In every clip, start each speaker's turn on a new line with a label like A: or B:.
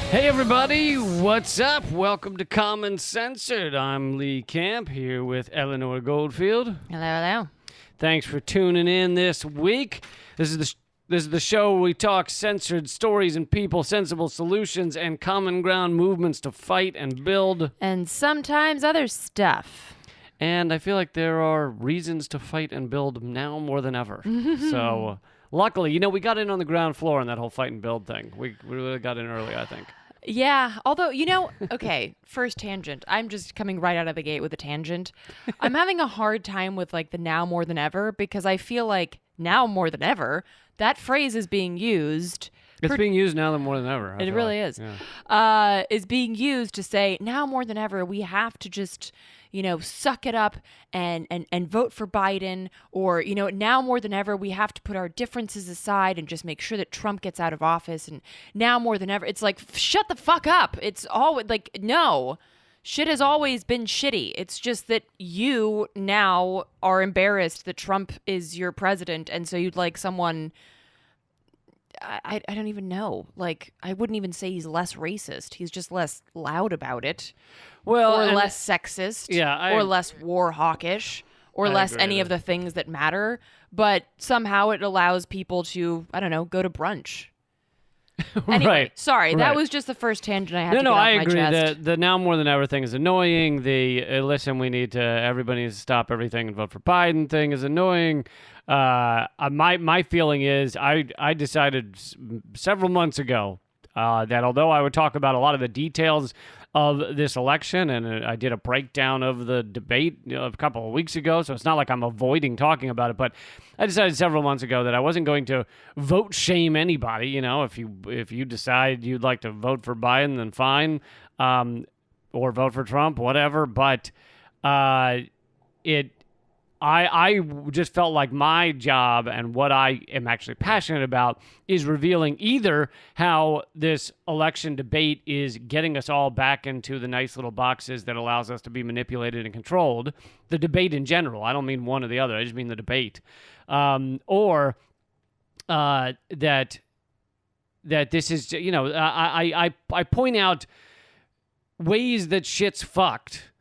A: Hey everybody, what's up? Welcome to Common Censored. I'm Lee Camp here with Eleanor Goldfield.
B: Hello, hello.
A: Thanks for tuning in this week. This is the show where we talk censored stories and people, sensible solutions, and common ground movements to fight and build.
B: And sometimes other stuff.
A: And I feel like there are reasons to fight and build now more than ever. So luckily, we got in on the ground floor on that whole fight and build thing. We really got in early, I think.
B: Yeah, although, okay, first tangent. I'm just coming right out of the gate with a tangent. I'm having a hard time with, the now more than ever, because I feel like now more than ever, that phrase is being used.
A: It's being used now more than ever.
B: It really is.
A: Yeah.
B: Is being used to say, now more than ever, we have to just, suck it up and vote for Biden. Or, now more than ever, we have to put our differences aside and just make sure that Trump gets out of office. And now more than ever, it's like, shut the fuck up. It's always no. Shit has always been shitty. It's just that you now are embarrassed that Trump is your president. And so you'd like someone... I don't even know. I wouldn't even say he's less racist. He's just less loud about it.
A: Well,
B: or less sexist.
A: Yeah.
B: Or less war hawkish. Or less any of the things that matter. But somehow it allows people to, go to brunch. Anyway,
A: right.
B: Sorry,
A: right.
B: That was just the first tangent I had to get off
A: I
B: my
A: agree.
B: chest.
A: The now more than ever thing is annoying. The listen, everybody needs to stop everything and vote for Biden thing is annoying. My feeling is I decided several months ago that although I would talk about a lot of the details of this election, and I did a breakdown of the debate a couple of weeks ago, so it's not like I'm avoiding talking about it, but I decided several months ago that I wasn't going to vote shame anybody. If you decide you'd like to vote for Biden, then fine, or vote for Trump, whatever. But I just felt like my job and what I am actually passionate about is revealing either how this election debate is getting us all back into the nice little boxes that allows us to be manipulated and controlled, the debate in general. I don't mean one or the other. I just mean the debate. Or that this is, I point out ways that shit's fucked.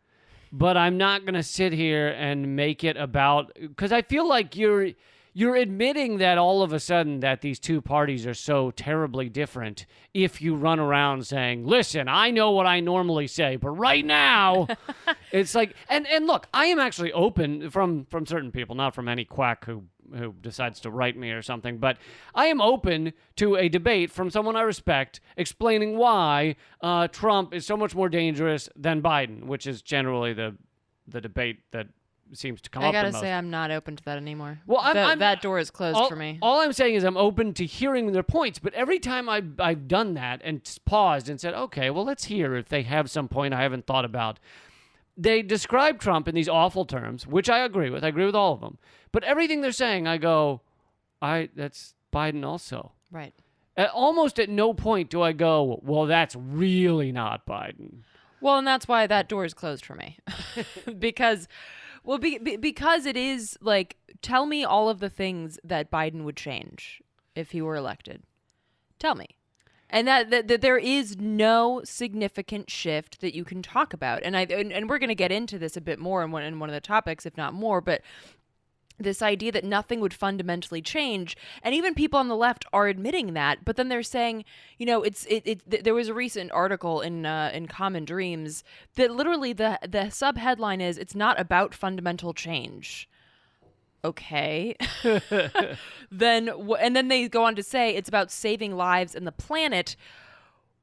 A: But I'm not going to sit here and make it about, because I feel like you're admitting that all of a sudden that these two parties are so terribly different if you run around saying, listen, I know what I normally say, but right now it's like, and look, I am actually open from certain people, not from any quack who decides to write me or something, but I am open to a debate from someone I respect explaining why Trump is so much more dangerous than Biden, which is generally the debate that seems to come up the most.
B: I gotta say, I'm not open to that anymore.
A: Well,
B: that door is closed for me.
A: All I'm saying is I'm open to hearing their points, but every time I've done that and paused and said, okay, well, let's hear if they have some point I haven't thought about. They describe Trump in these awful terms, which I agree with. I agree with all of them. But everything they're saying, I go, that's Biden also.
B: Right.
A: Almost at no point do I go, well, that's really not Biden.
B: Well, and that's why that door is closed for me. because it is tell me all of the things that Biden would change if he were elected. Tell me. And that there is no significant shift that you can talk about. And we're going to get into this a bit more in one of the topics, if not more, but this idea that nothing would fundamentally change, and even people on the left are admitting that, but then they're saying, there was a recent article in Common Dreams that literally the subheadline is, it's not about fundamental change. Okay. Then they go on to say it's about saving lives and the planet.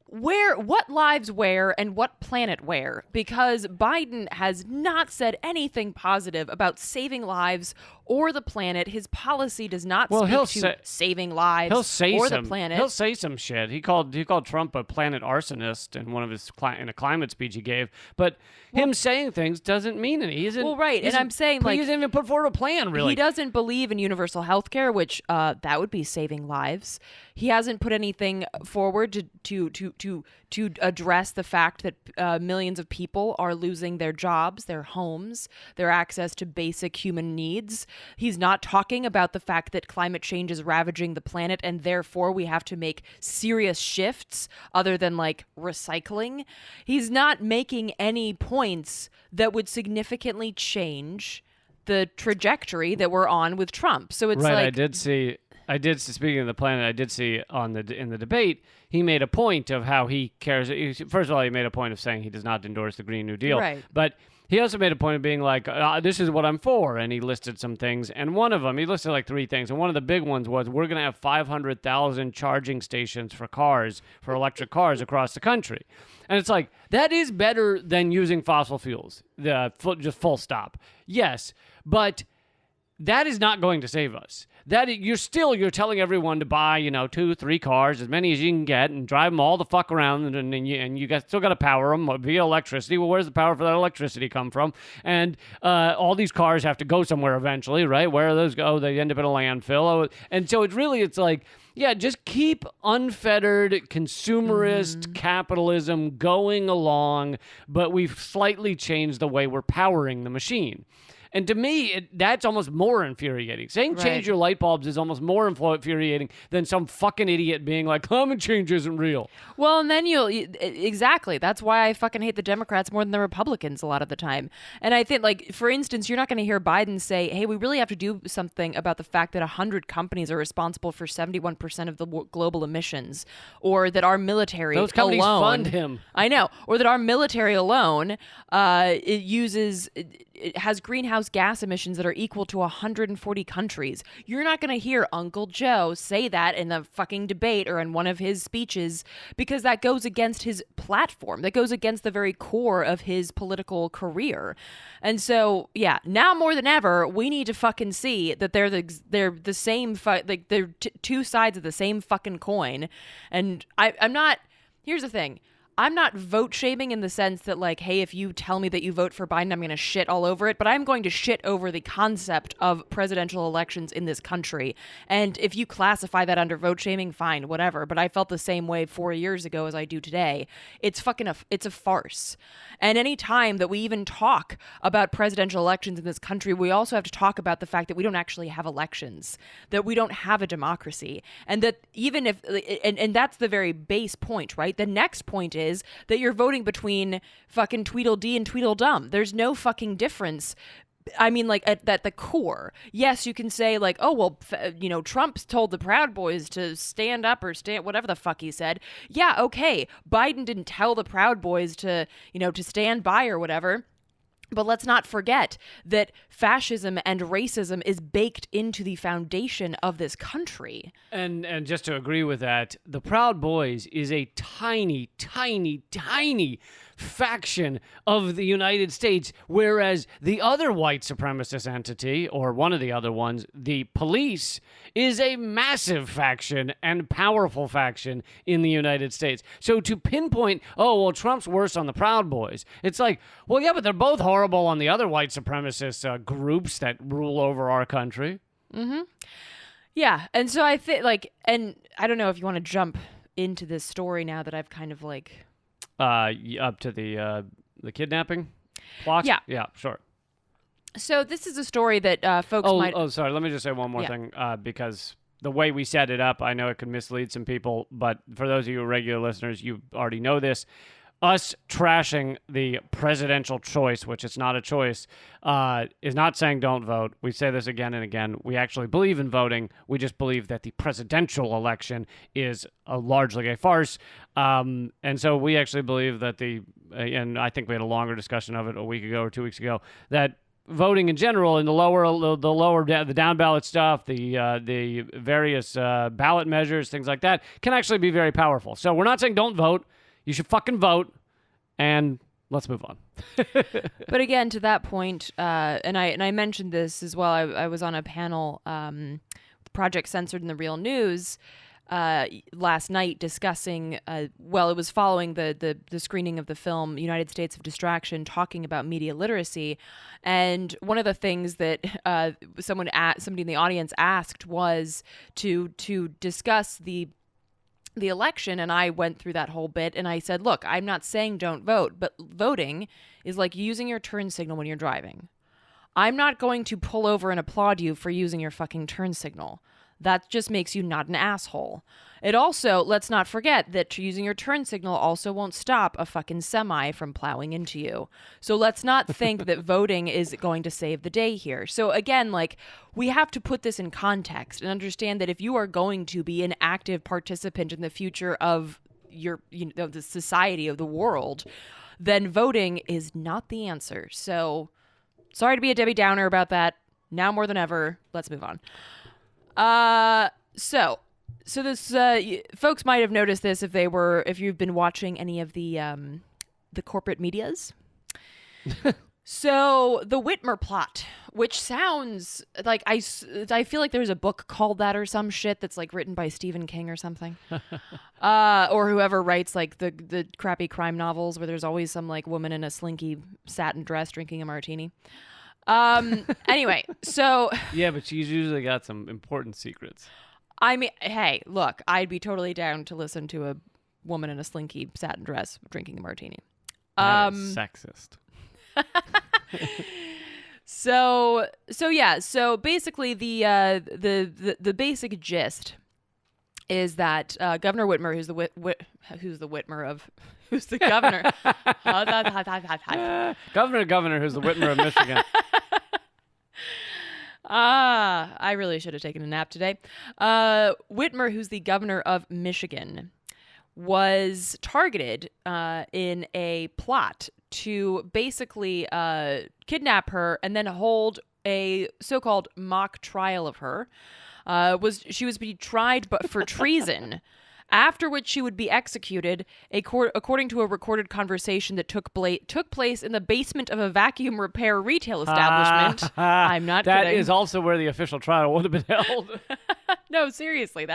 B: What lives where and what planet where? Because Biden has not said anything positive about saving lives or the planet. His policy does not speak to saving lives or the planet.
A: He'll say some shit. He called Trump a planet arsonist in one of his in a climate speech he gave. But him saying things doesn't mean anything.
B: And I'm saying
A: he doesn't even put forward a plan. Really,
B: he doesn't believe in universal health care, which that would be saving lives. He hasn't put anything forward to address the fact that millions of people are losing their jobs, their homes, their access to basic human needs. He's not talking about the fact that climate change is ravaging the planet and therefore we have to make serious shifts other than like recycling. He's not making any points that would significantly change the trajectory that we're on with Trump. So it's
A: right.
B: like
A: I did. Speaking of the planet, I did see in the debate, he made a point of how he cares. First of all, he made a point of saying he does not endorse the Green New Deal.
B: Right.
A: But he also made a point of being like, this is what I'm for. And he listed some things. And one of them, he listed like 3 things. And one of the big ones was we're going to have 500,000 charging stations for cars, for electric cars across the country. And it's like, that is better than using fossil fuels. Just full stop. Yes. But that is not going to save us. You're telling everyone to buy, 2, 3 cars, as many as you can get, and drive them all the fuck around, and you still got to power them via electricity. Well, where's the power for that electricity come from? And all these cars have to go somewhere eventually, right? Where do those go? They end up in a landfill. And so it's like, yeah, just keep unfettered consumerist capitalism going along, but we've slightly changed the way we're powering the machine. And to me, that's almost more infuriating. Saying change your light bulbs is almost more infuriating than some fucking idiot being like, climate change isn't real.
B: Well, and then exactly. That's why I fucking hate the Democrats more than the Republicans a lot of the time. And I think, like, for instance, you're not going to hear Biden say, hey, we really have to do something about the fact that 100 companies are responsible for 71% of the global emissions, or that our military
A: Those companies
B: alone
A: fund him.
B: I know. Or that our military alone it has greenhouse gas emissions that are equal to 140 countries. You're not going to hear Uncle Joe say that in the fucking debate or in one of his speeches, because that goes against his platform. That goes against the very core of his political career. And so, yeah, now more than ever, we need to fucking see that they're the same, they're two sides of the same fucking coin. And I'm not, here's the thing. I'm not vote shaming in the sense that, like, hey, if you tell me that you vote for Biden, I'm going to shit all over it. But I'm going to shit over the concept of presidential elections in this country. And if you classify that under vote shaming, fine, whatever. But I felt the same way 4 years ago as I do today. It's it's a farce. And any time that we even talk about presidential elections in this country, we also have to talk about the fact that we don't actually have elections, that we don't have a democracy. And that even if, and that's the very base point, right? The next point is that you're voting between fucking Tweedledee and Tweedledum. There's no fucking difference. I mean, like, at the core, yes, you can say, like, oh, well, Trump's told the Proud Boys to stand up or stand, whatever the fuck he said. Yeah, okay. Biden didn't tell the Proud Boys to stand by or whatever. But let's not forget that fascism and racism is baked into the foundation of this country.
A: And just to agree with that, the Proud Boys is a tiny, tiny, tiny faction of the United States, whereas the other white supremacist entity, or one of the other ones, the police, is a massive faction and powerful faction in the United States. So to pinpoint, oh, well, Trump's worse on the Proud Boys, it's like, well, yeah, but they're both horrible on the other white supremacist groups that rule over our country.
B: Mm-hmm. Yeah, and so I think, like, and I don't know if you want to jump into this story now that I've kind of, like...
A: up to the kidnapping plot? Yeah, sure.
B: So this is a story that folks might...
A: Oh, sorry. Let me just say one more thing, because the way we set it up, I know it could mislead some people, but for those of you regular listeners, you already know this. Us trashing the presidential choice, which is not a choice, is not saying don't vote. We say this again and again. We actually believe in voting. We just believe that the presidential election is largely a farce. And so we actually believe that and I think we had a longer discussion of it a week ago or 2 weeks ago, that voting in general in the down ballot stuff, the various ballot measures, things like that, can actually be very powerful. So we're not saying don't vote. You should fucking vote, and let's move on.
B: But again, to that point, and I mentioned this as well. I was on a panel, Project Censored in the Real News, last night discussing. It was following the screening of the film United States of Distraction, talking about media literacy, and one of the things that somebody in the audience asked was to discuss the election, and I went through that whole bit, and I said, look, I'm not saying don't vote, but voting is like using your turn signal when you're driving. I'm not going to pull over and applaud you for using your fucking turn signal. That just makes you not an asshole. It also, let's not forget that using your turn signal also won't stop a fucking semi from plowing into you. So let's not think that voting is going to save the day here. So again, like, we have to put this in context and understand that if you are going to be an active participant in the future of the society, of the world, then voting is not the answer. So sorry to be a Debbie Downer about that. Now more than ever, let's move on. So this, folks might have noticed this if you've been watching any of the corporate medias. So the Whitmer plot, which sounds like I feel like there's a book called that or some shit that's like written by Stephen King or something, or whoever writes like the crappy crime novels where there's always some like woman in a slinky satin dress drinking a martini. Anyway, so
A: yeah, but she's usually got some important secrets.
B: I mean, hey, look, I'd be totally down to listen to a woman in a slinky satin dress drinking a martini.
A: That is sexist.
B: So basically the basic gist is that Governor Whitmer, who's the governor,
A: Governor, who's the Whitmer of Michigan.
B: I really should have taken a nap today. Whitmer, who's the governor of Michigan, was targeted in a plot to basically kidnap her and then hold a so-called mock trial of her. She was being tried for treason, after which she would be executed, according to a recorded conversation that took place in the basement of a vacuum repair retail establishment. I'm not kidding.
A: That is also where the official trial would have been held.
B: No, seriously,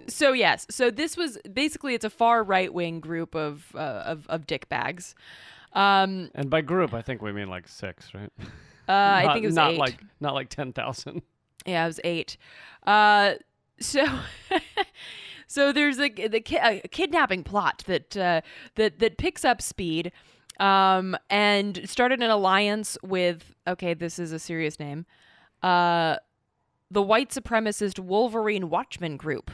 B: So yes, so this was basically, it's a far right wing group of dickbags. And
A: by group, I think we mean like 6, right?
B: I think it was
A: not
B: 8.
A: Not like 10,000.
B: Yeah, it was 8. So there's a kidnapping plot that picks up speed, and started an alliance with, okay, this is a serious name, the white supremacist Wolverine Watchman Group.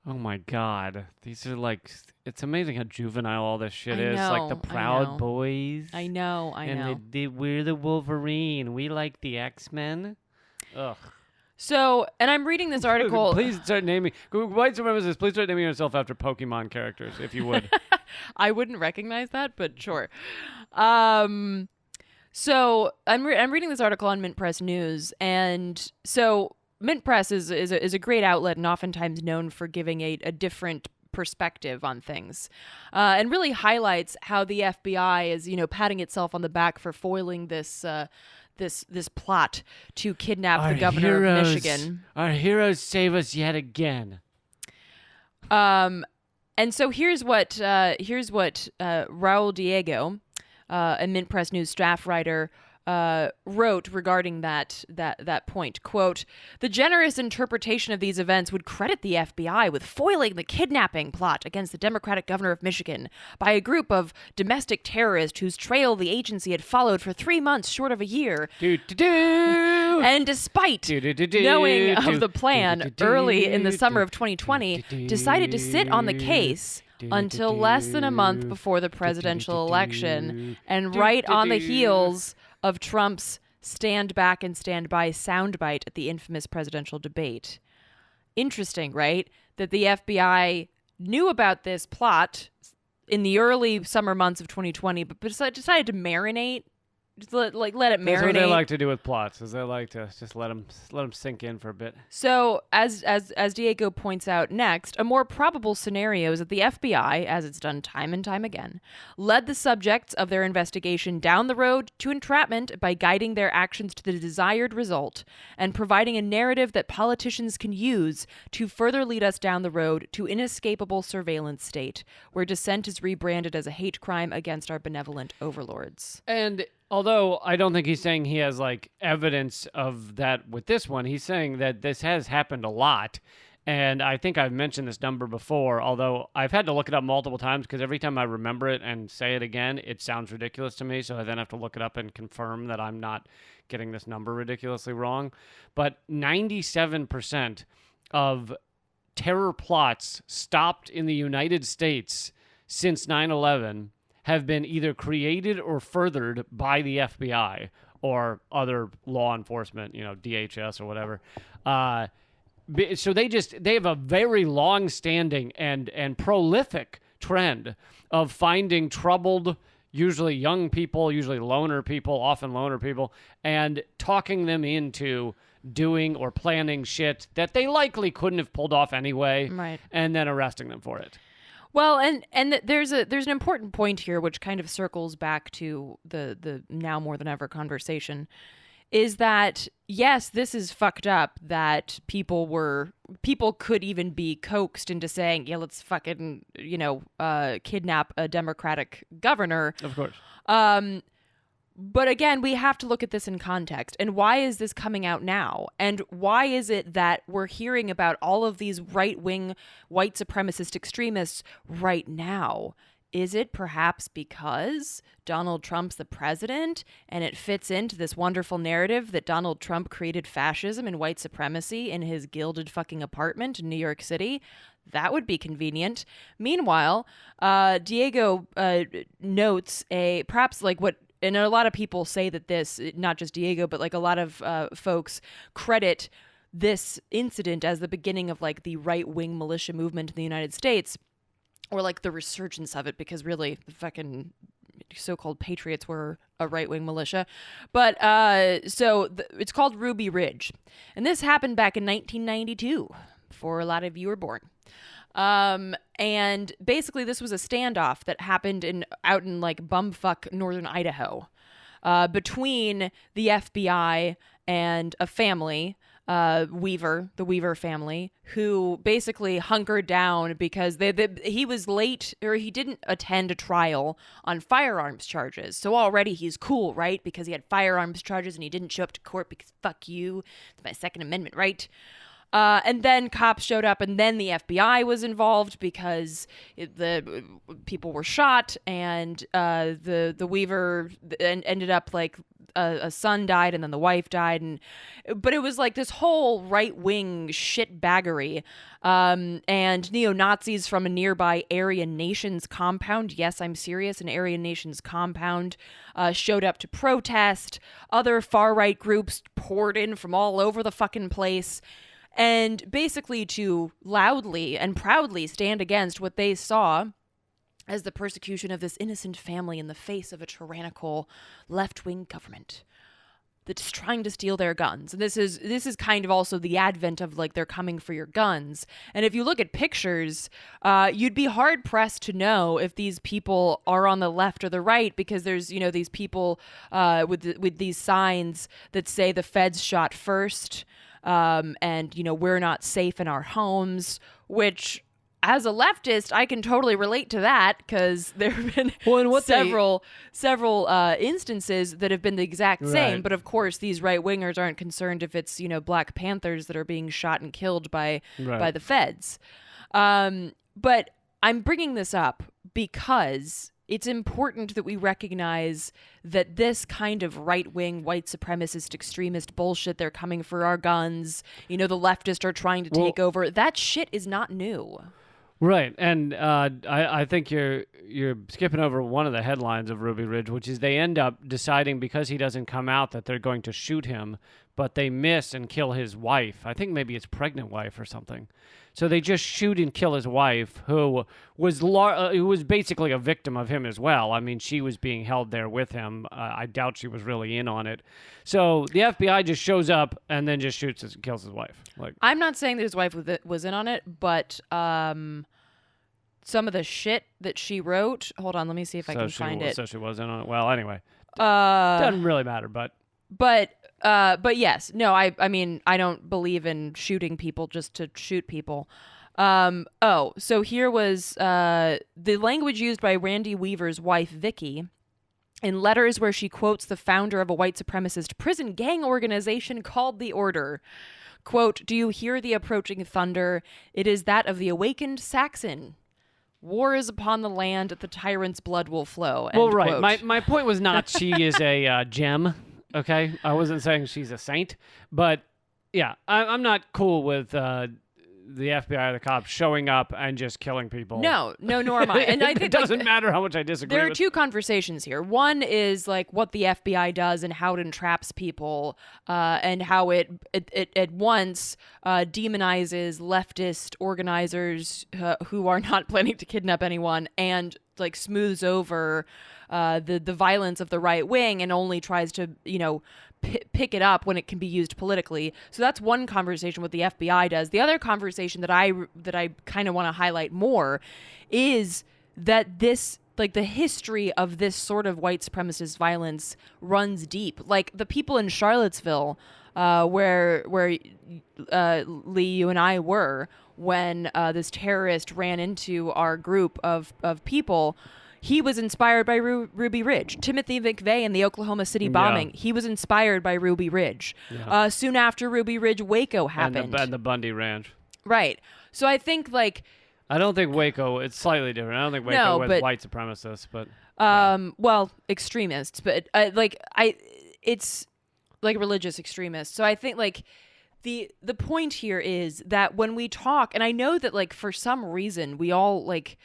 A: Oh my God. These are like, it's amazing how juvenile all this shit is.
B: Know,
A: Like the Proud Boys.
B: I know.
A: And we're the Wolverine. We like the X-Men. Ugh.
B: So, and I'm reading this article.
A: Please start naming, white supremacists, please start naming yourself after Pokemon characters, if you would.
B: I wouldn't recognize that, but sure. So I'm reading this article on Mint Press News, and so Mint Press is a great outlet and oftentimes known for giving a different perspective on things, and really highlights how the FBI is, patting itself on the back for foiling this plot to kidnap the governor of Michigan.
A: Our heroes save us yet again.
B: And so here's what Raul Diego, a Mint Press News staff writer, wrote regarding that point. Quote, "The generous interpretation of these events would credit the FBI with foiling the kidnapping plot against the Democratic governor of Michigan by a group of domestic terrorists whose trail the agency had followed for 3 months short of a year. And despite knowing of the plan early in the summer of 2020, decided to sit on the case until less than a month before the presidential election, and right on the heels of Trump's stand back and stand by soundbite at the infamous presidential debate." Interesting, right? That the FBI knew about this plot in the early summer months of 2020, but decided to marinate. Just let it marinate.
A: That's what they like to do with plots, is they like to just let them sink in for a bit.
B: So, as Diego points out next, a more probable scenario is that the FBI, as it's done time and time again, led the subjects of their investigation down the road to entrapment by guiding their actions to the desired result and providing a narrative that politicians can use to further lead us down the road to inescapable surveillance state, where dissent is rebranded as a hate crime against our benevolent overlords.
A: And although I don't think he's saying he has like evidence of that with this one, he's saying that this has happened a lot, And I think I've mentioned this number before, although I've had to look it up multiple times because every time I remember it and say it again, it sounds ridiculous to me. So I then have to look it up and confirm that I'm not getting this number ridiculously wrong. But 97% of terror plots stopped in the United States since 9/11 have been either created or furthered by the FBI or other law enforcement, DHS or whatever. So they have a very long-standing and prolific trend of finding troubled, usually young people, usually often loner people, and talking them into doing or planning shit that they likely couldn't have pulled off anyway,
B: right,
A: and then arresting them for it.
B: Well, and there's an important point here, which kind of circles back to the now more than ever conversation, is that yes, this is fucked up that people could even be coaxed into saying, yeah, let's fucking kidnap a Democratic governor.
A: Of course.
B: But again, we have to look at this in context. And why is this coming out now? And why is it that we're hearing about all of these right-wing white supremacist extremists right now? Is it perhaps because Donald Trump's the president and it fits into this wonderful narrative that Donald Trump created fascism and white supremacy in his gilded fucking apartment in New York City? That would be convenient. Meanwhile, Diego notes perhaps like what, and a lot of people say that this, not just Diego, but like a lot of folks credit this incident as the beginning of like the right-wing militia movement in the United States, or like the resurgence of it, because really the fucking so-called patriots were a right-wing militia. But it's called Ruby Ridge. And this happened back in 1992, before a lot of you were born. And basically this was a standoff that happened out in like bumfuck northern Idaho, between the FBI and a family, the Weaver family, who basically hunkered down because he was late, or he didn't attend a trial on firearms charges. So already he's cool, right? Because he had firearms charges and he didn't show up to court because fuck you, it's my Second Amendment right. And then cops showed up, and then the FBI was involved because the people were shot, and the Weaver ended up like a son died, and then the wife died, but it was like this whole right-wing shitbaggery. And neo-Nazis from a nearby Aryan Nations compound, yes, I'm serious, an Aryan Nations compound, showed up to protest. Other far-right groups poured in from all over the fucking place. And basically to loudly and proudly stand against what they saw as the persecution of this innocent family in the face of a tyrannical left-wing government that's trying to steal their guns. And this is kind of also the advent of like they're coming for your guns. And if you look at pictures, you'd be hard pressed to know if these people are on the left or the right, because there's these people with these signs that say the feds shot first. And we're not safe in our homes, which as a leftist, I can totally relate to that, because there have been several instances that have been the exact same.
A: Right.
B: But of course, these right wingers aren't concerned if it's Black Panthers that are being shot and killed by the feds. But I'm bringing this up because it's important that we recognize that this kind of right-wing, white supremacist, extremist bullshit, they're coming for our guns, the leftists are trying to take over, that shit is not new.
A: Right, and I think you're skipping over one of the headlines of Ruby Ridge, which is they end up deciding, because he doesn't come out, that they're going to shoot him, but they miss and kill his wife. I think maybe it's pregnant wife or something. So they just shoot and kill his wife, who was basically a victim of him as well. I mean, she was being held there with him. I doubt she was really in on it. So the FBI just shows up and then just shoots and kills his wife. Like,
B: I'm not saying that his wife was in on it, but some of the shit that she wrote. Hold on, let me see if I can find it.
A: So she was in on it. Well, anyway, doesn't really matter, but yes, no, I mean, I don't believe in shooting people just to shoot people. So here was the language used by Randy Weaver's wife, Vicky, in letters where she quotes the founder of a white supremacist prison gang organization called The Order.
B: Quote, "Do you hear the approaching thunder? It is that of the awakened Saxon. War is upon the land, the tyrant's blood will flow." End
A: Well, right.
B: quote.
A: My point was not she is a gem, okay? I wasn't saying she's a saint. But, yeah, I'm not cool with the FBI or the cops showing up and just killing people.
B: No, nor am I. And I think
A: it doesn't matter how much I disagree
B: there are
A: with.
B: two conversations here. One is like what the FBI does and how it entraps people, and how it at once demonizes leftist organizers who are not planning to kidnap anyone, and like smooths over the violence of the right wing and only tries to pick it up when it can be used politically. So that's one conversation what the FBI does. The other conversation that I kind of want to highlight more is that this, like, the history of this sort of white supremacist violence runs deep. Like the people in Charlottesville, where Lee, you and I were when this terrorist ran into our group of people. He was inspired by Ruby Ridge. Timothy McVeigh in the Oklahoma City bombing, he was inspired by Ruby Ridge. Yeah. Soon after Ruby Ridge, Waco happened.
A: And the Bundy Ranch.
B: Right. So I think, like...
A: I don't think Waco, it's slightly different. I don't think Waco was white supremacists, but...
B: Well, extremists, but it's like religious extremists. So I think, like... The point here is that when we talk, and I know that, like, for some reason, we all, like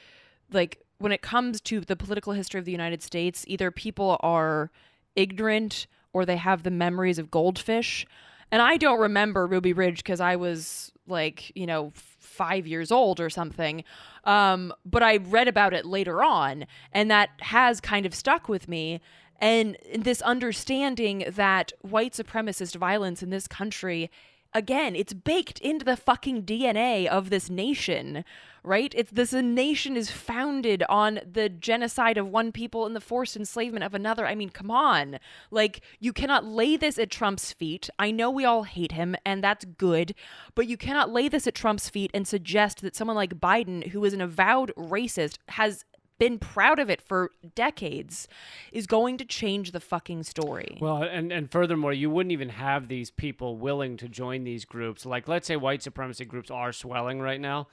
B: when it comes to the political history of the United States, either people are ignorant or they have the memories of goldfish. And I don't remember Ruby Ridge because I was, like, 5 years old or something. But I read about it later on, and that has kind of stuck with me. And this understanding that white supremacist violence in this country, again, it's baked into the fucking DNA of this nation, right? This nation is founded on the genocide of one people and the forced enslavement of another. I mean, come on. Like, you cannot lay this at Trump's feet. I know we all hate him, and that's good, but you cannot lay this at Trump's feet and suggest that someone like Biden, who is an avowed racist, has been proud of it for decades, is going to change the fucking story.
A: Well, and furthermore, you wouldn't even have these people willing to join these groups. Like, let's say white supremacy groups are swelling right now.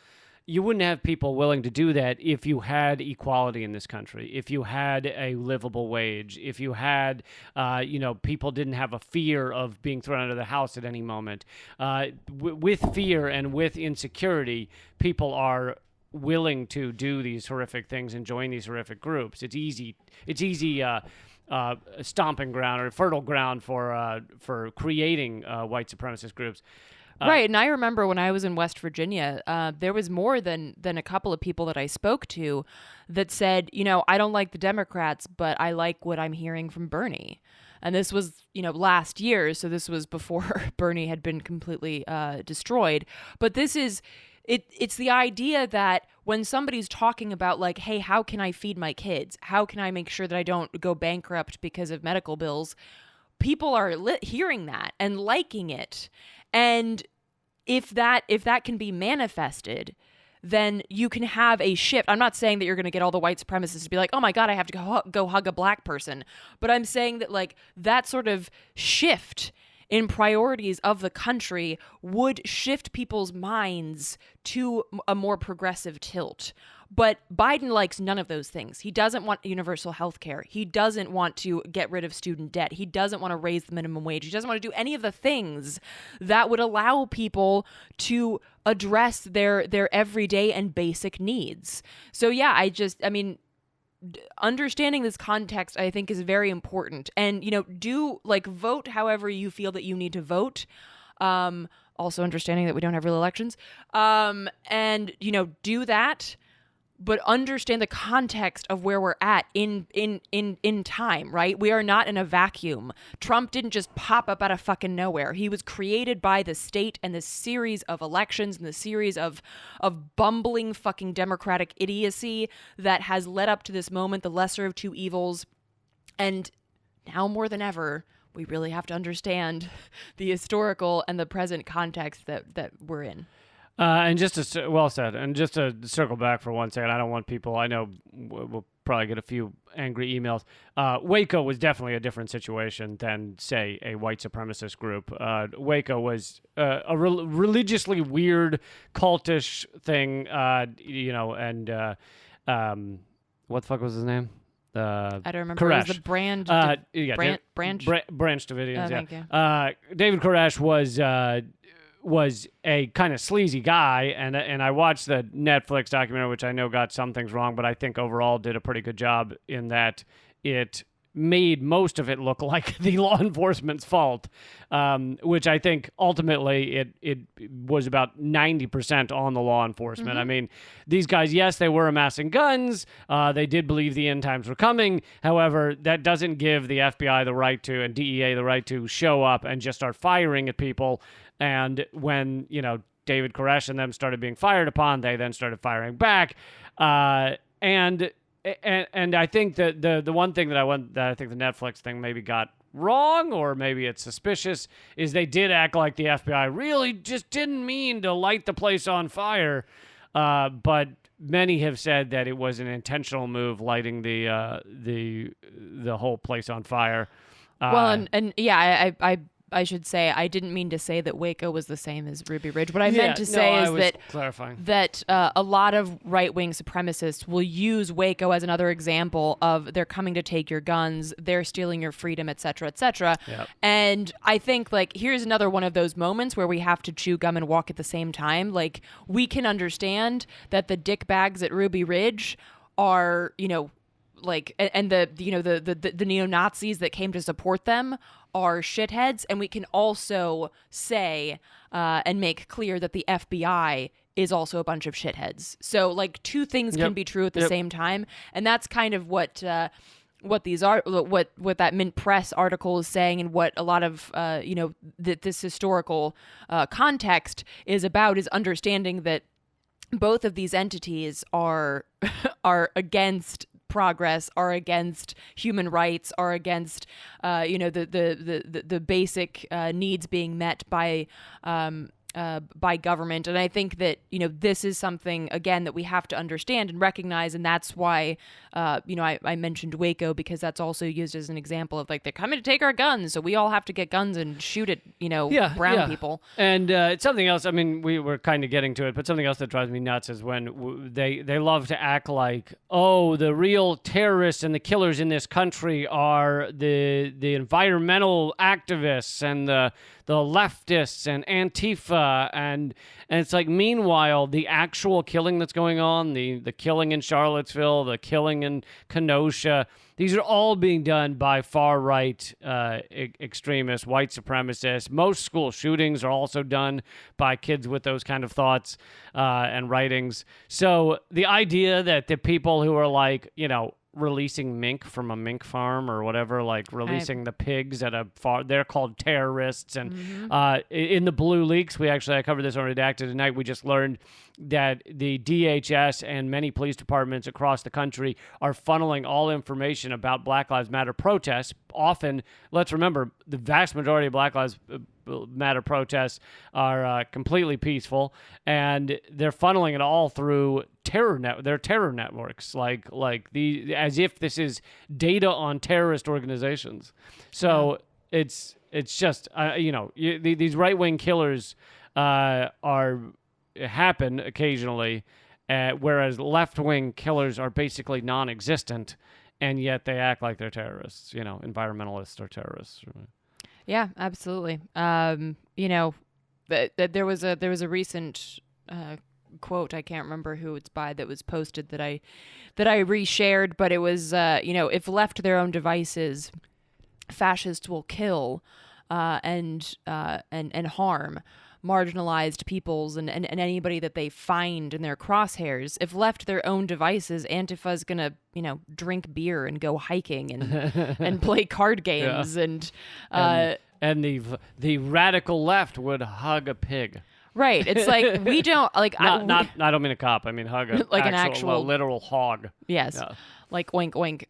A: You wouldn't have people willing to do that if you had equality in this country, if you had a livable wage, if you had, people didn't have a fear of being thrown out of the house at any moment. With fear and with insecurity, people are willing to do these horrific things and join these horrific groups. It's easy stomping ground or fertile ground for creating white supremacist groups.
B: Right, and I remember when I was in West Virginia, there was more than a couple of people that I spoke to that said, I don't like the Democrats, but I like what I'm hearing from Bernie. And this was, last year, so this was before Bernie had been completely destroyed. But this is... It's the idea that when somebody's talking about, like, hey, how can I feed my kids? How can I make sure that I don't go bankrupt because of medical bills? People are hearing that and liking it. And if that can be manifested, then you can have a shift. I'm not saying that you're going to get all the white supremacists to be like, oh my God, I have to go hug a black person. But I'm saying that, like, that sort of shift in priorities of the country would shift people's minds to a more progressive tilt. But Biden likes none of those things. He doesn't want universal health care. He doesn't want to get rid of student debt. He doesn't want to raise the minimum wage. He doesn't want to do any of the things that would allow people to address their everyday and basic needs. So yeah, understanding this context, I think, is very important. And, vote however you feel that you need to vote. Also understanding that we don't have real elections. And, do that, but understand the context of where we're at in time, right? We are not in a vacuum. Trump didn't just pop up out of fucking nowhere. He was created by the state and this series of elections and the series of bumbling fucking democratic idiocy that has led up to this moment, the lesser of two evils. And now more than ever, we really have to understand the historical and the present context that we're in. And
A: well said. And just to circle back for 1 second, I don't want people, I know we'll probably get a few angry emails. Waco was definitely a different situation than, say, a white supremacist group. Waco was a religiously weird, cultish thing, what the fuck was his name?
B: I don't remember.
A: Koresh.
B: It was the Branch.
A: Branch Davidians.
B: Thank you.
A: David Koresh was a kind of sleazy guy, and I watched the Netflix documentary, which I know got some things wrong, but I think overall did a pretty good job in that it made most of it look like the law enforcement's fault, which I think ultimately it was about 90% on the law enforcement. I mean, these guys, yes, they were amassing guns. They did believe the end times were coming. However, that doesn't give the FBI the right to, and DEA the right to show up and just start firing at people. And when, David Koresh and them started being fired upon, they then started firing back. And I think that the one thing that I think the Netflix thing maybe got wrong, or maybe it's suspicious, is they did act like the FBI really just didn't mean to light the place on fire. But many have said that it was an intentional move, lighting the whole place on fire.
B: Well, and yeah, I should say I didn't mean to say that Waco was the same as Ruby Ridge. What I meant to say is that a lot of right-wing supremacists will use Waco as another example of they're coming to take your guns, they're stealing your freedom, et cetera, et cetera.
A: Yep.
B: And I think, here's another one of those moments where we have to chew gum and walk at the same time. We can understand that the dickbags at Ruby Ridge are, and the neo-Nazis that came to support them are shitheads, and we can also say and make clear that the FBI is also a bunch of shitheads. So two things can be true at the same time, and that's kind of what these are, what that Mint Press article is saying, and what a lot of this historical context is about, is understanding that both of these entities are against progress, are against human rights, are against the basic needs being met by government. And I think that this is something, again, that we have to understand and recognize, and that's why I mentioned Waco, because that's also used as an example of they're coming to take our guns, so we all have to get guns and shoot at brown people.
A: And it's something else. I mean, we were kind of getting to it, but something else that drives me nuts is when they love to act like, oh, the real terrorists and the killers in this country are the environmental activists and the leftists and Antifa, and it's meanwhile, the actual killing that's going on, the killing in Charlottesville, the killing in Kenosha, these are all being done by far-right extremists, white supremacists. Most school shootings are also done by kids with those kind of thoughts and writings. So the idea that the people who are releasing mink from a mink farm or whatever, releasing the pigs at a farm, they're called terrorists. And in the Blue Leaks, I covered this on Redacted tonight, we just learned that the DHS and many police departments across the country are funneling all information about Black Lives Matter protests. Often, let's remember, the vast majority of Black Lives Matter protests are completely peaceful, and they're funneling it all through their terror networks, as if this is data on terrorist organizations. So it's just these right-wing killers happen occasionally, whereas left-wing killers are basically non-existent, and yet they act like they're terrorists. Environmentalists are terrorists.
B: Yeah, absolutely. There was a recent quote, I can't remember who it's by, that was posted that I reshared, but it was if left to their own devices, fascists will kill and harm marginalized peoples and anybody that they find in their crosshairs. If left to their own devices, Antifa's gonna drink beer and go hiking and play card games and
A: the radical left would hug a pig.
B: Right. It's we don't I
A: don't mean a cop. I mean hug a
B: an actual
A: literal hog.
B: Yes.
A: Yeah.
B: Oink oink.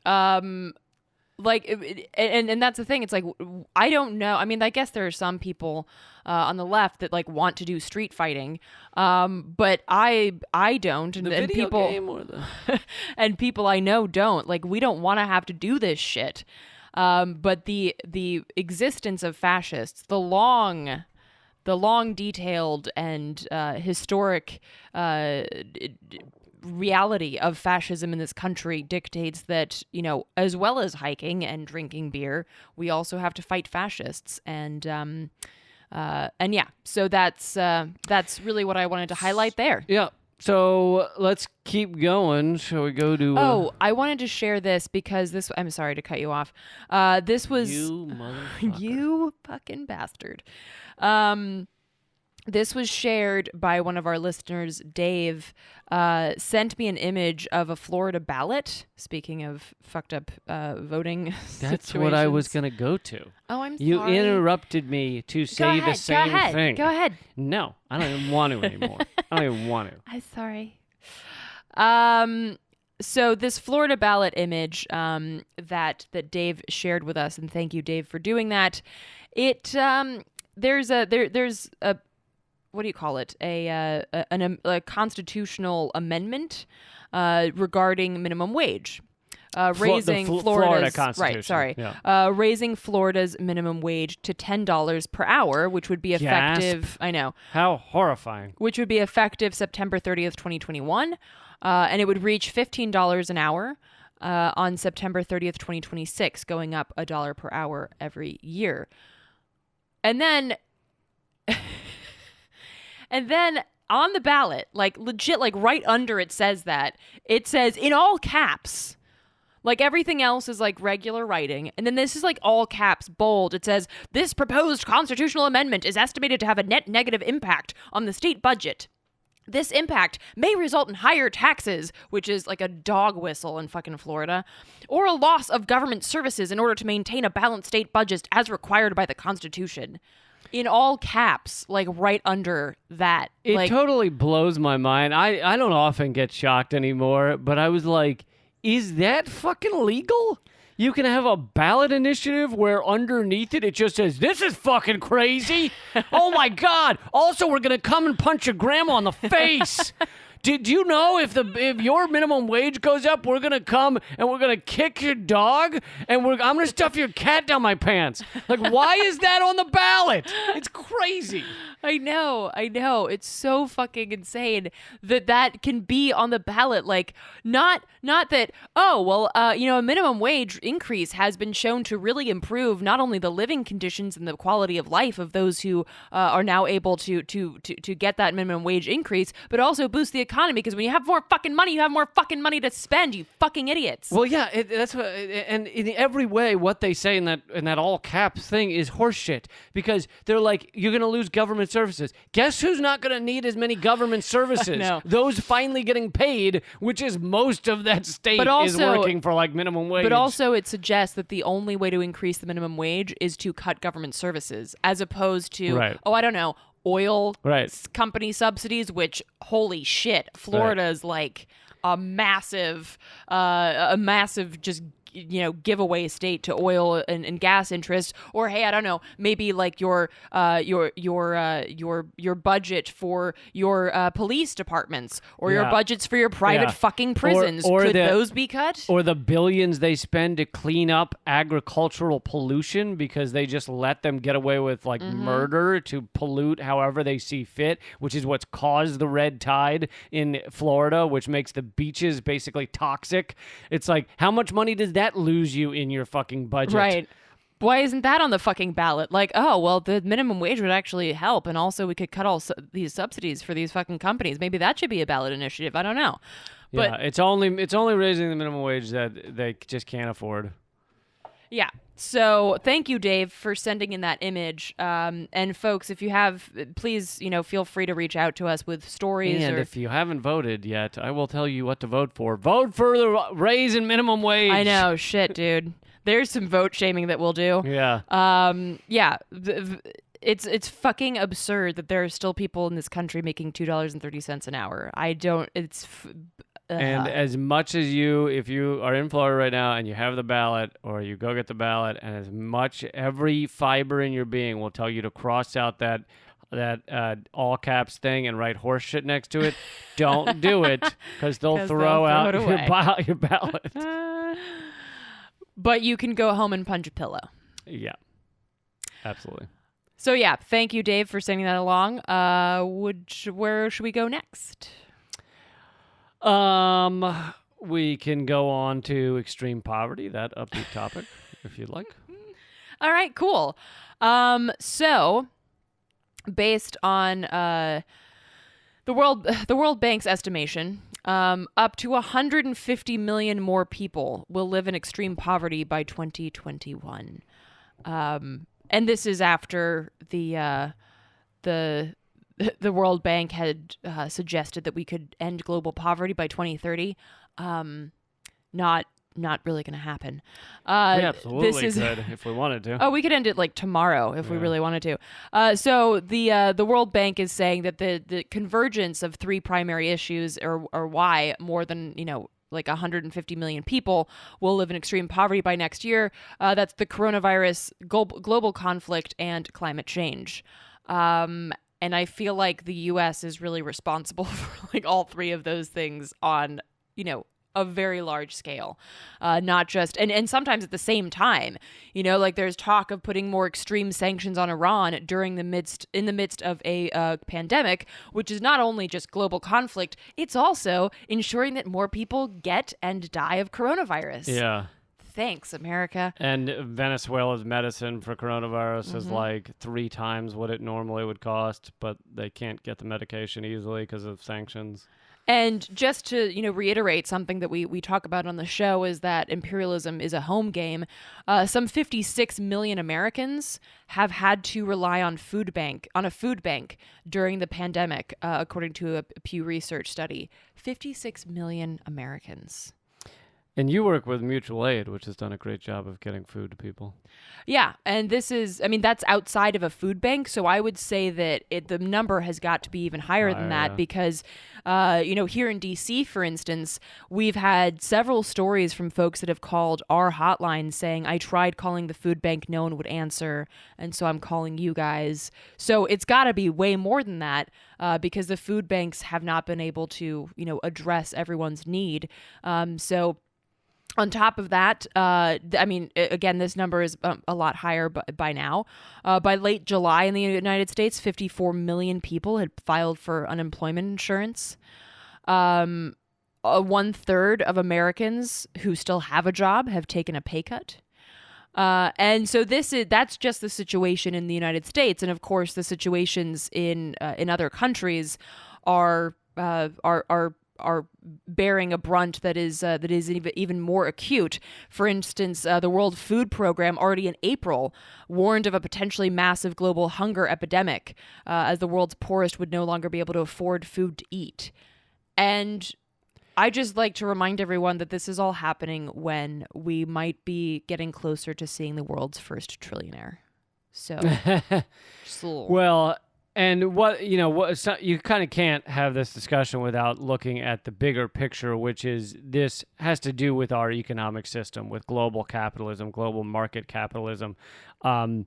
B: and that's the thing. It's like, I don't know. I mean, I guess there are some people on the left that like want to do street fighting, but I don't. And,
A: The
B: and
A: video
B: people
A: game or the...
B: and people I know don't. Like, we don't want to have to do this shit. But the existence of fascists, the long detailed and historic reality of fascism in this country dictates that, you know, as well as hiking and drinking beer, we also have to fight fascists. And yeah, so that's really what I wanted to highlight there.
A: Yeah. So let's keep going. Shall we go to...
B: Oh, I wanted to share this because this... I'm sorry to cut you off. This was...
A: You motherfucker.
B: You fucking bastard. This was shared by one of our listeners, Dave, sent me an image of a Florida ballot. Speaking of fucked up voting
A: That's what I was
B: situations.
A: going to go to.
B: Oh, I'm
A: You
B: sorry.
A: interrupted me to say the same thing.
B: Go ahead.
A: No, I don't even want to anymore. I don't even want to.
B: I'm sorry. So this Florida ballot image that Dave shared with us, and thank you, Dave, for doing that. It there's a what do you call it? A constitutional amendment regarding minimum wage. Raising
A: Florida
B: Florida's
A: Constitution. Yeah.
B: raising Florida's minimum wage to $10 per hour, which would be effective.
A: Gasp.
B: I know.
A: How horrifying.
B: Which would be effective September 30th, 2021, and it would reach $15 an hour on September 30th, 2026, going up $1 per hour every year. And then on the ballot, like legit, like right under it says that, it says in all caps, like everything else is like regular writing. And then this is like all caps, bold. It says, this proposed constitutional amendment is estimated to have a net negative impact on the state budget. This impact may result in higher taxes, which is like a dog whistle in fucking Florida, or a loss of government services in order to maintain a balanced state budget as required by the Constitution. In all caps, like right under that.
A: It
B: like,
A: totally blows my mind. I don't often get shocked anymore, but I was like, is that fucking legal? You can have a ballot initiative where underneath it just says, this is fucking crazy. Oh my God. Also, we're going to come and punch your grandma in the face. Did you know if your minimum wage goes up, we're gonna come and we're gonna kick your dog and I'm gonna stuff your cat down my pants? Like, why is that on the ballot? It's crazy.
B: I know. It's so fucking insane that can be on the ballot. Like, not that, oh, well, a minimum wage increase has been shown to really improve not only the living conditions and the quality of life of those who are now able to get that minimum wage increase, but also boost the economy, because when you have more fucking money, you have more fucking money to spend, you fucking idiots.
A: Well, yeah, that's what, and in every way, what they say in that all caps thing is horseshit, because they're like, you're gonna lose government services. Guess who's not gonna need as many government services?
B: No.
A: Those finally getting paid, which is most of that state is working for like minimum wage.
B: But also, it suggests that the only way to increase the minimum wage is to cut government services, as opposed to, I don't know, oil company subsidies, which, holy shit, Florida's like a massive just giveaway state to oil and gas interests. Or hey, I don't know, maybe like your budget for your police departments, or your budgets for your private fucking prisons, could those be cut?
A: Or the billions they spend to clean up agricultural pollution, because they just let them get away with like murder to pollute however they see fit, which is what's caused the red tide in Florida, which makes the beaches basically toxic. It's like, how much money does that lose you in your fucking budget?
B: Right. Why isn't that on the fucking ballot? Like, oh, well, the minimum wage would actually help, and also we could cut all these subsidies for these fucking companies. Maybe that should be a ballot initiative. I don't know. But
A: yeah, it's only raising the minimum wage that they just can't afford.
B: Yeah. So thank you, Dave, for sending in that image. And folks, if you have, please, feel free to reach out to us with stories.
A: And if you haven't voted yet, I will tell you what to vote for. Vote for the raise in minimum wage.
B: I know, shit, dude. There's some vote shaming that we'll do.
A: Yeah.
B: Yeah. It's fucking absurd that there are still people in this country making $2.30 an hour.
A: And as much as if you are in Florida right now and you have the ballot, or you go get the ballot, and as much every fiber in your being will tell you to cross out that all caps thing and write horse shit next to it, don't do it, because they'll throw out your ballot.
B: But you can go home and punch a pillow.
A: Yeah, absolutely.
B: So yeah, thank you, Dave, for sending that along. Where should we go next?
A: We can go on to extreme poverty, that upbeat topic, if you'd like.
B: All right, cool. So based on the World Bank's estimation, up to 150 million more people will live in extreme poverty by 2021. And this is after the World Bank had suggested that we could end global poverty by 2030. Not really going to happen.
A: We absolutely could if we wanted to.
B: Oh, we could end it like tomorrow if we really wanted to. So the World Bank is saying that the convergence of three primary issues are why more than like 150 million people will live in extreme poverty by next year. That's the coronavirus, global conflict, and climate change. And I feel like the U.S. is really responsible for like all three of those things on, a very large scale, not just, and sometimes at the same time, like there's talk of putting more extreme sanctions on Iran in the midst of a pandemic, which is not only just global conflict, it's also ensuring that more people get and die of coronavirus.
A: Yeah.
B: Thanks, America.
A: And Venezuela's medicine for coronavirus is like 3 times what it normally would cost, but they can't get the medication easily because of sanctions.
B: And just to, reiterate something that we talk about on the show is that imperialism is a home game. Some 56 million Americans have had to rely on a food bank during the pandemic, according to a Pew Research study. 56 million Americans.
A: And you work with mutual aid, which has done a great job of getting food to people.
B: Yeah, and that's outside of a food bank, so I would say that the number has got to be even higher than that because, here in D.C., for instance, we've had several stories from folks that have called our hotline saying, I tried calling the food bank, no one would answer, and so I'm calling you guys. So it's got to be way more than that because the food banks have not been able to, address everyone's need. So on top of that, again, this number is a lot higher by now. By late July in the United States, 54 million people had filed for unemployment insurance. 1/3 of Americans who still have a job have taken a pay cut. And so that's just the situation in the United States. And of course, the situations in other countries are bearing a brunt that is even more acute. For instance, the World Food Program already in April warned of a potentially massive global hunger epidemic as the world's poorest would no longer be able to afford food to eat. And I just like to remind everyone that this is all happening when we might be getting closer to seeing the world's first trillionaire. So, just a little...
A: Well, and you kind of can't have this discussion without looking at the bigger picture, which is this has to do with our economic system, with global capitalism, global market capitalism. To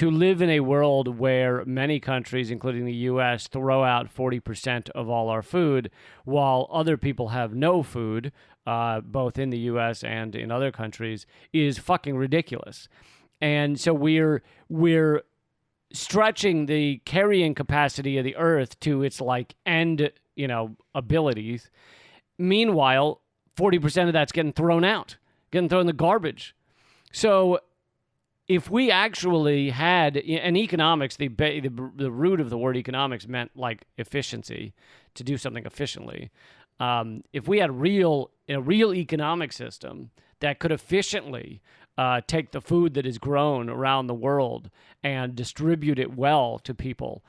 A: live in a world where many countries, including the U.S., throw out 40% of all our food, while other people have no food, both in the U.S. and in other countries, is fucking ridiculous. And so we're stretching the carrying capacity of the earth to its end, abilities. Meanwhile, 40% of that's getting thrown out, getting thrown in the garbage. So if we actually had, in economics, the root of the word economics meant efficiency, to do something efficiently. If we had a real economic system that could efficiently take the food that is grown around the world and distribute it well to people,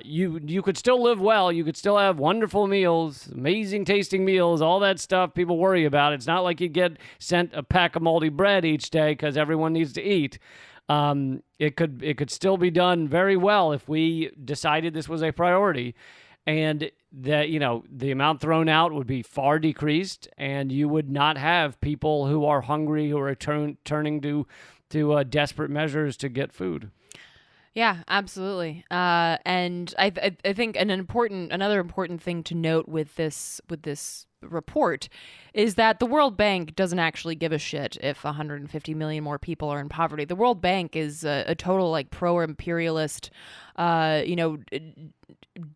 A: you could still live well. You could still have wonderful meals, amazing tasting meals, all that stuff people worry about. It's not like you'd get sent a pack of moldy bread each day because everyone needs to eat. It could still be done very well if we decided this was a priority. and that, the amount thrown out would be far decreased, and you would not have people who are hungry who are turning to desperate measures to get food.
B: Yeah, absolutely. And I think another important thing to note with this report is that the World Bank doesn't actually give a shit if 150 million more people are in poverty. The World Bank is a total like pro-imperialist,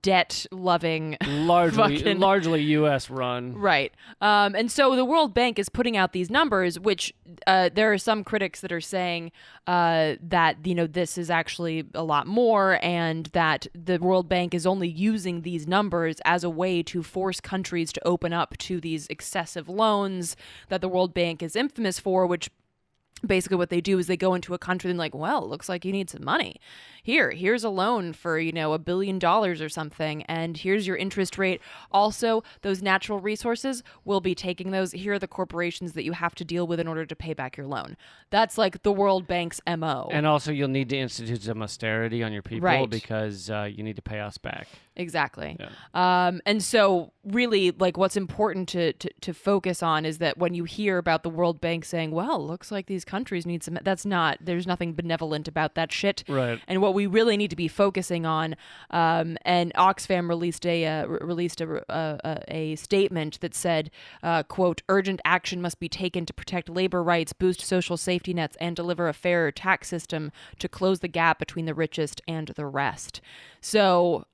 B: debt-loving,
A: largely U.S. run.
B: Right. And so the World Bank is putting out these numbers, which there are some critics that are saying that, this is actually a lot more, and that the World Bank is only using these numbers as a way to force countries to open up to these excessive loans that the World Bank is infamous for, which basically what they do is they go into a country and like, well, it looks like you need some money. Here's a loan for, $1 billion or something. And here's your interest rate. Also, those natural resources will be taking those. Here are the corporations that you have to deal with in order to pay back your loan. That's like the World Bank's MO.
A: And also you'll need to institute some austerity on your people,
B: right,
A: because you need to pay us back.
B: Exactly.
A: Yeah.
B: And so really, like, what's important to focus on is that when you hear about the World Bank saying, well, looks like these countries need some, there's nothing benevolent about that shit.
A: Right.
B: And what we really need to be focusing on, and Oxfam released a statement that said, quote, urgent action must be taken to protect labor rights, boost social safety nets, and deliver a fairer tax system to close the gap between the richest and the rest. So,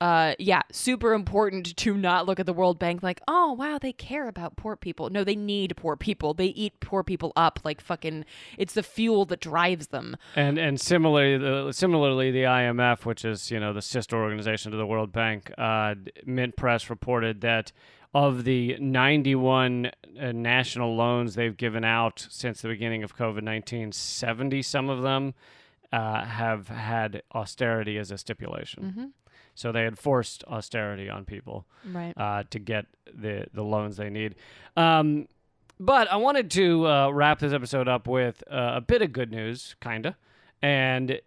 B: super important to not look at the World Bank like, oh, wow, they care about poor people. No, they need poor people. They eat poor people up like fucking, it's the fuel that drives them.
A: And similarly, the IMF, which is, the sister organization to the World Bank, Mint Press reported that of the 91 national loans they've given out since the beginning of COVID-19, 70 some of them have had austerity as a stipulation.
B: Mm-hmm.
A: So they had forced austerity on people,
B: right,
A: to get the loans they need. But I wanted to wrap this episode up with a bit of good news, kind of. And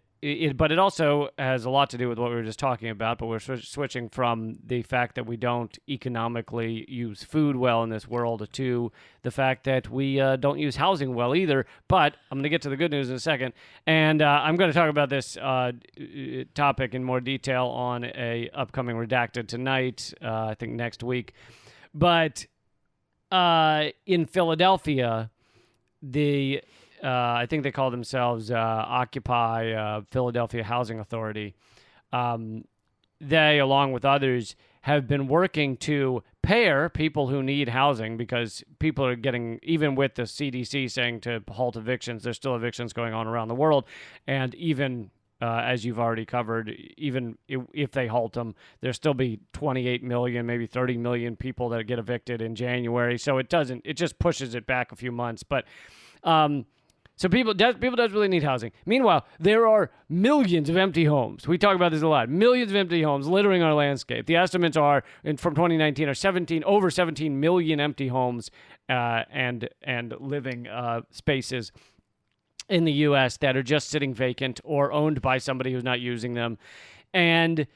A: but it also has a lot to do with what we were just talking about, but we're switching from the fact that we don't economically use food well in this world to the fact that we don't use housing well either. But I'm going to get to the good news in a second. And I'm going to talk about this topic in more detail on a upcoming Redacted tonight, I think next week. But in Philadelphia, I think they call themselves Occupy Philadelphia Housing Authority. They, along with others, have been working to pair people who need housing, because people are getting, even with the CDC saying to halt evictions, there's still evictions going on around the world. And even, as you've already covered, even if they halt them, there'll still be 28 million, maybe 30 million people that get evicted in January. So it just pushes it back a few months. But so people does really need housing. Meanwhile, there are millions of empty homes. We talk about this a lot. Millions of empty homes littering our landscape. The estimates are from 2019 are over 17 million empty homes and living spaces in the U.S. that are just sitting vacant or owned by somebody who's not using them. And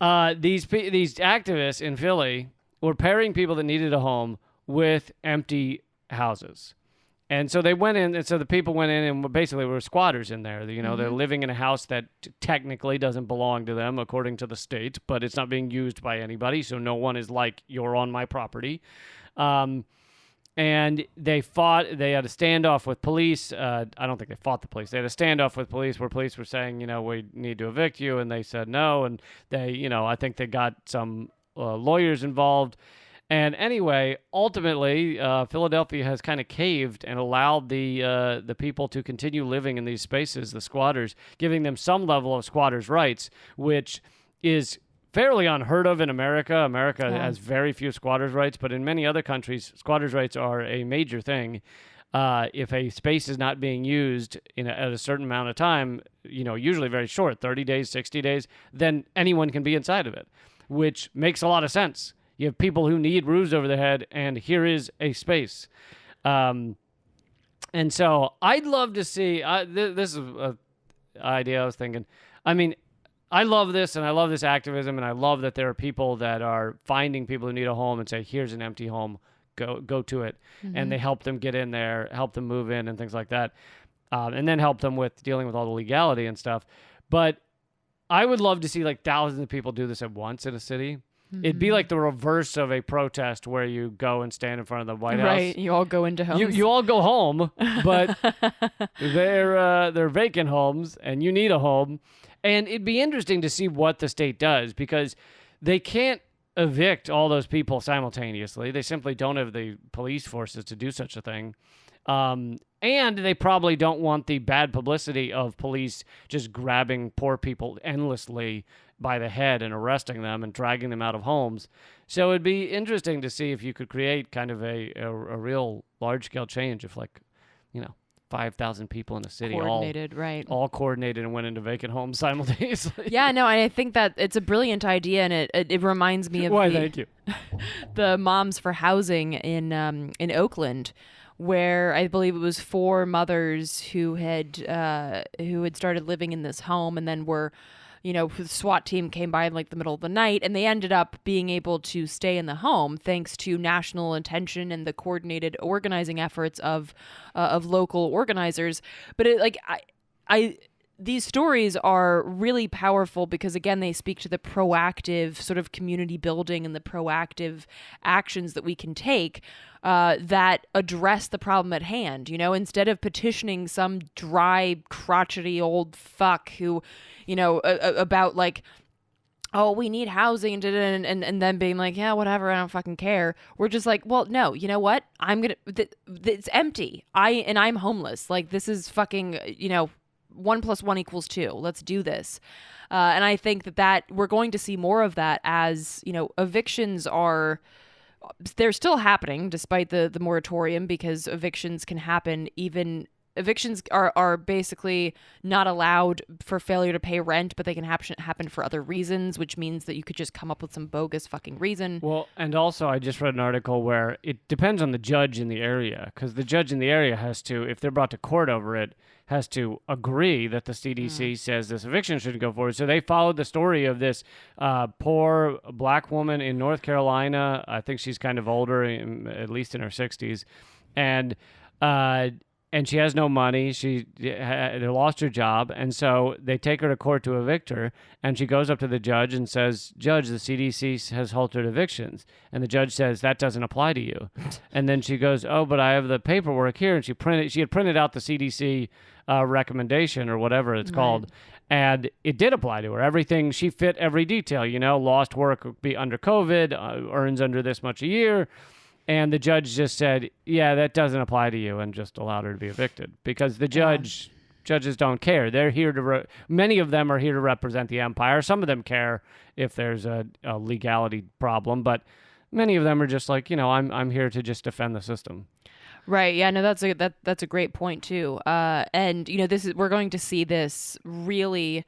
A: these activists in Philly were pairing people that needed a home with empty houses. And so they went in, and so the people went in and basically were squatters in there.
B: Mm-hmm.
A: They're living in a house that technically doesn't belong to them according to the state, but it's not being used by anybody, so no one is like, you're on my property. And they fought. They had a standoff with police. I don't think they fought the police. They had a standoff with police where police were saying, we need to evict you, and they said no. And they, I think they got some lawyers involved. And anyway, ultimately, Philadelphia has kind of caved and allowed the people to continue living in these spaces, the squatters, giving them some level of squatters' rights, which is fairly unheard of in America. America has very few squatters' rights, but in many other countries, squatters' rights are a major thing. If a space is not being used at a certain amount of time, usually very short, 30 days, 60 days, then anyone can be inside of it, which makes a lot of sense. You have people who need roofs over their head, and here is a space. And so I'd love to see, this is an idea I was thinking. I mean, I love this, and I love this activism, and I love that there are people that are finding people who need a home and say, here's an empty home, go to it. And they help them get in there, help them move in and things like that. And then help them with dealing with all the legality and stuff. But I would love to see like thousands of people do this at once in a city. It'd be like the reverse of a protest where you go and stand in front of the White House.
B: Right, you all go into homes.
A: You all go home, but they're vacant homes, and you need a home. And it'd be interesting to see what the state does, because they can't evict all those people simultaneously. They simply don't have the police forces to do such a thing. And they probably don't want the bad publicity of police just grabbing poor people endlessly by the head and arresting them and dragging them out of homes. So it'd be interesting to see if you could create kind of a real large-scale change if, like, 5,000 people in a city
B: coordinated,
A: all coordinated and went into vacant homes simultaneously.
B: Yeah, no, I think that it's a brilliant idea, and it reminds me of
A: Thank you.
B: the Moms for Housing in Oakland, where I believe it was 4 mothers who had started living in this home, and then were, the SWAT team came by in like the middle of the night, and they ended up being able to stay in the home thanks to national attention and the coordinated organizing efforts of local organizers. But these stories are really powerful because, again, they speak to the proactive sort of community building and the proactive actions that we can take that address the problem at hand. Instead of petitioning some dry, crotchety old fuck who, about like, oh, we need housing and then being like, yeah, whatever, I don't fucking care. We're just like, well, no, you know what? It's empty. I'm homeless. Like, this is fucking, 1 + 1 = 2. Let's do this. And I think that we're going to see more of that as, evictions they're still happening despite the moratorium, because evictions can happen even. Evictions are basically not allowed for failure to pay rent, but they can happen for other reasons, which means that you could just come up with some bogus fucking reason.
A: Well, and also I just read an article where it depends on the judge in the area, because the judge in the area has to, if they're brought to court over it, has to agree that the CDC says this eviction should go forward. So they followed the story of this poor black woman in North Carolina. I think she's kind of older, at least in her 60s. And she has no money. She lost her job. And so they take her to court to evict her. And she goes up to the judge and says, Judge, the CDC has halted evictions. And the judge says, that doesn't apply to you. And then she goes, oh, but I have the paperwork here. And she had printed out the CDC recommendation or whatever it's called. And it did apply to her. Everything, she fit every detail, lost work would be under COVID, earns under this much a year. And the judge just said, yeah, that doesn't apply to you, and just allowed her to be evicted, because the judges don't care. They're here to, many of them are here to represent the empire. Some of them care if there's a legality problem, but many of them are just like, I'm here to just defend the system.
B: Right. Yeah. No, that's a great point too. And we're going to see this really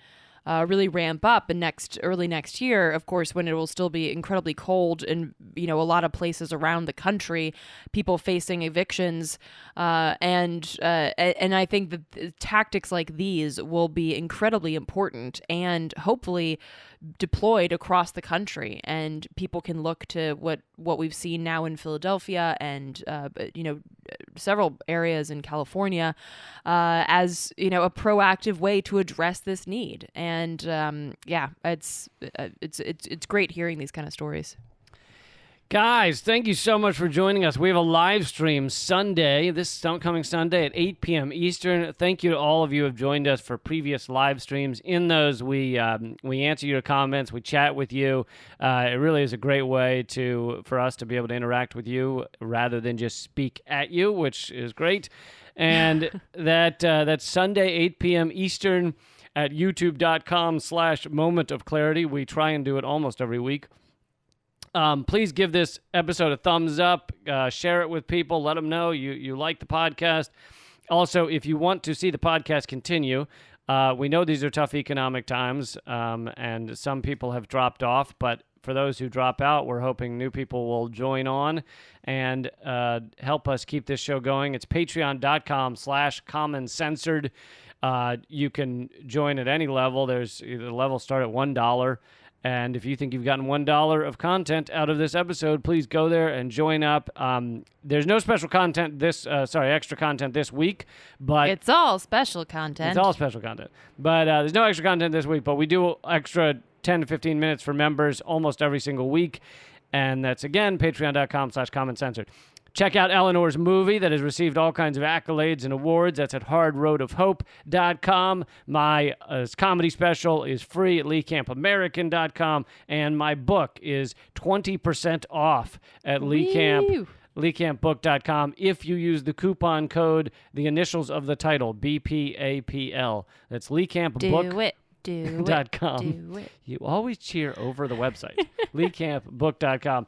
B: ramp up in early next year, of course, when it will still be incredibly cold in a lot of places around the country, people facing evictions, and I think that tactics like these will be incredibly important and hopefully deployed across the country, and people can look to what we've seen now in Philadelphia and several areas in California as a proactive way to address this need. And it's great hearing these kind of stories.
A: Guys, thank you so much for joining us. We have a live stream Sunday, this coming Sunday at 8 p.m. Eastern. Thank you to all of you who have joined us for previous live streams. In those, we answer your comments, we chat with you. It really is a great way for us to be able to interact with you rather than just speak at you, which is great. And that's Sunday, 8 p.m. Eastern at youtube.com/Moment of Clarity. We try and do it almost every week. Please give this episode a thumbs up, share it with people, let them know you like the podcast. Also, if you want to see the podcast continue, we know these are tough economic times, and some people have dropped off, but for those who drop out, we're hoping new people will join on and help us keep this show going. It's patreon.com/commoncensored. You can join at any level. The levels start at $1. And if you think you've gotten $1 of content out of this episode, please go there and join up. There's no special content extra content this week, but
B: It's all special content.
A: it's all special content. But there's no extra content this week, but we do extra 10 to 15 minutes for members almost every single week. And that's, again, patreon.com/commoncensored. Check out Eleanor's movie that has received all kinds of accolades and awards. That's at hardroadofhope.com. My comedy special is free at leecampamerican.com. And my book is 20% off at leecampbook.com if you use the coupon code, the initials of the title, BPAPL. That's leecampbook.com.
B: Do it.
A: You always cheer over the website. leecampbook.com.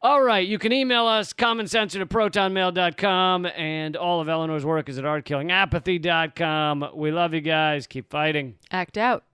A: All right, you can email us, commoncensored@protonmail.com, and all of Eleanor's work is at artkillingapathy.com. We love you guys. Keep fighting.
B: Act out.